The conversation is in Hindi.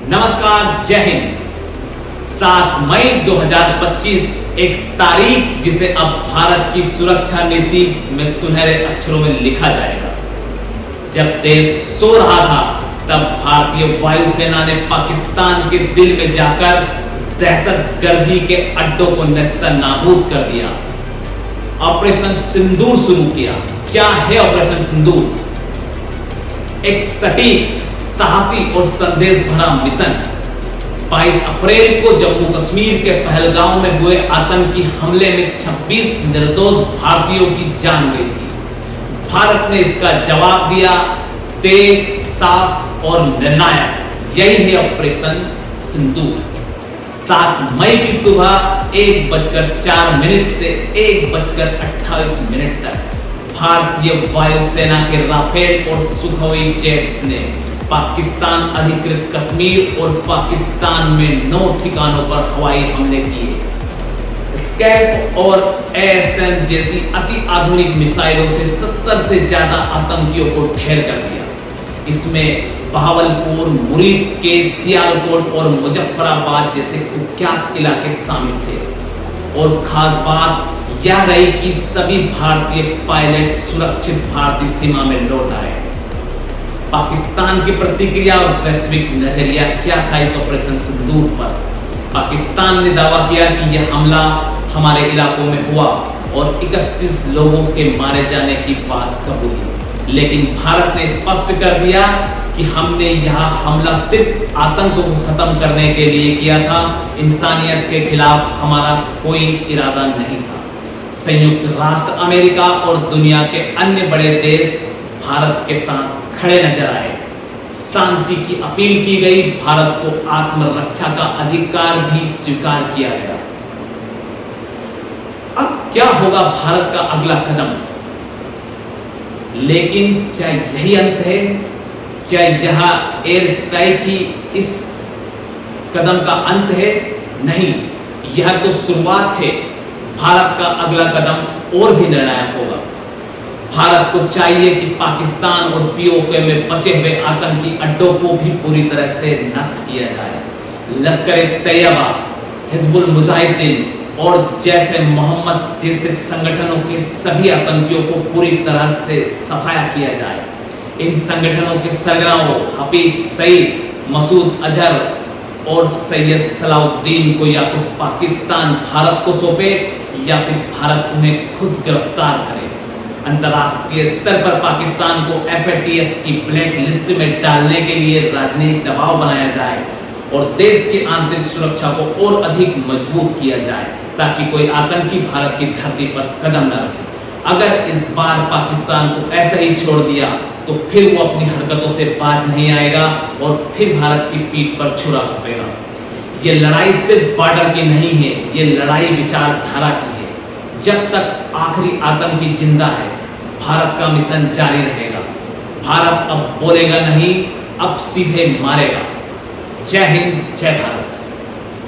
नमस्कार, जय हिंद। 7 मई 2025 एक तारीख जिसे अब भारत की सुरक्षा नीति में सुनहरे अक्षरों में लिखा जाएगा। जब देश सो रहा था तब भारतीय वायुसेना ने पाकिस्तान के दिल में जाकर दहशतगर्दी के अड्डों को नेस्तनाबूद कर दिया। ऑपरेशन सिंदूर शुरू किया। क्या है ऑपरेशन सिंदूर? एक सटीक, साहसी और संदेश भरा मिशन। 22 अप्रैल को जम्मू कश्मीर के पहलगांव में हुए आतंकी हमले में 26 निर्दोष भारतीयों की जान गई थी। भारत ने इसका जवाब दिया, तेज, साफ और निर्णायक। यही है ऑपरेशन सिंदूर। 7 मई की सुबह 1:04 से 1:28 तक भारतीय वायुसेना के राफेल और सुखोई जेट्स ने पाकिस्तान अधिकृत कश्मीर और पाकिस्तान में 9 ठिकानों पर हवाई हमले किए। स्कैल्प और एएसएम जैसी अति आधुनिक मिसाइलों से 70 से ज्यादा आतंकियों को ढेर कर दिया। इसमें बहावलपुर, मुरीद के सियालकोट और मुजफ्फराबाद जैसे कुख्यात इलाके शामिल थे। और खास बात यह रही कि सभी भारतीय पायलट सुरक्षित भारतीय सीमा में लौट आए। पाकिस्तान की प्रतिक्रिया और वैश्विक नजरिया क्या था इस ऑपरेशन सिंदूर पर? पाकिस्तान ने दावा किया कि यह हमला हमारे इलाकों में हुआ और 31 लोगों के मारे जाने की बात कबूली। लेकिन भारत ने स्पष्ट कर दिया कि हमने यह हमला सिर्फ आतंक को खत्म करने के लिए किया था, इंसानियत के खिलाफ हमारा कोई इरादा नहीं था। संयुक्त राष्ट्र अमेरिका और दुनिया के अन्य बड़े देश भारत के साथ खड़े नजर आए। शांति की अपील की गई। भारत को आत्मरक्षा का अधिकार भी स्वीकार किया गया। अब क्या होगा भारत का अगला कदम? लेकिन क्या यही अंत है? क्या यह एयर स्ट्राइक ही इस कदम का अंत है? नहीं, यह तो शुरुआत है। भारत का अगला कदम और भी निर्णायक होगा। भारत को चाहिए कि पाकिस्तान और पीओके में बचे हुए आतंकी अड्डों को भी पूरी तरह से नष्ट किया जाए। लश्कर-ए-तैयबा, हिजबुल मुजाहिदीन और जैसे मोहम्मद जैसे संगठनों के सभी आतंकियों को पूरी तरह से सफाया किया जाए। इन संगठनों के सरगनाओं हफीज सईद, मसूद अजहर और सैयद सलाउद्दीन को या तो पाकिस्तान भारत को सौंपे या फिर भारत उन्हें खुद गिरफ्तार करे। अंतर्राष्ट्रीय स्तर पर पाकिस्तान को एफएटीएफ की ब्लैक लिस्ट में डालने के लिए राजनीतिक दबाव बनाया जाए और देश की आंतरिक सुरक्षा को और अधिक मजबूत किया जाए ताकि कोई आतंकी भारत की धरती पर कदम न रखे। अगर इस बार पाकिस्तान को ऐसा ही छोड़ दिया तो फिर वो अपनी हरकतों से बाज नहीं आएगा और फिर भारत की पीठ पर छुरा घोंपेगा। ये लड़ाई सिर्फ बॉर्डर की नहीं है, ये लड़ाई विचारधारा की है। जब तक आखिरी आतंकी जिंदा है, भारत का मिशन जारी रहेगा। भारत अब बोलेगा नहीं, अब सीधे मारेगा। जय हिंद, जय भारत।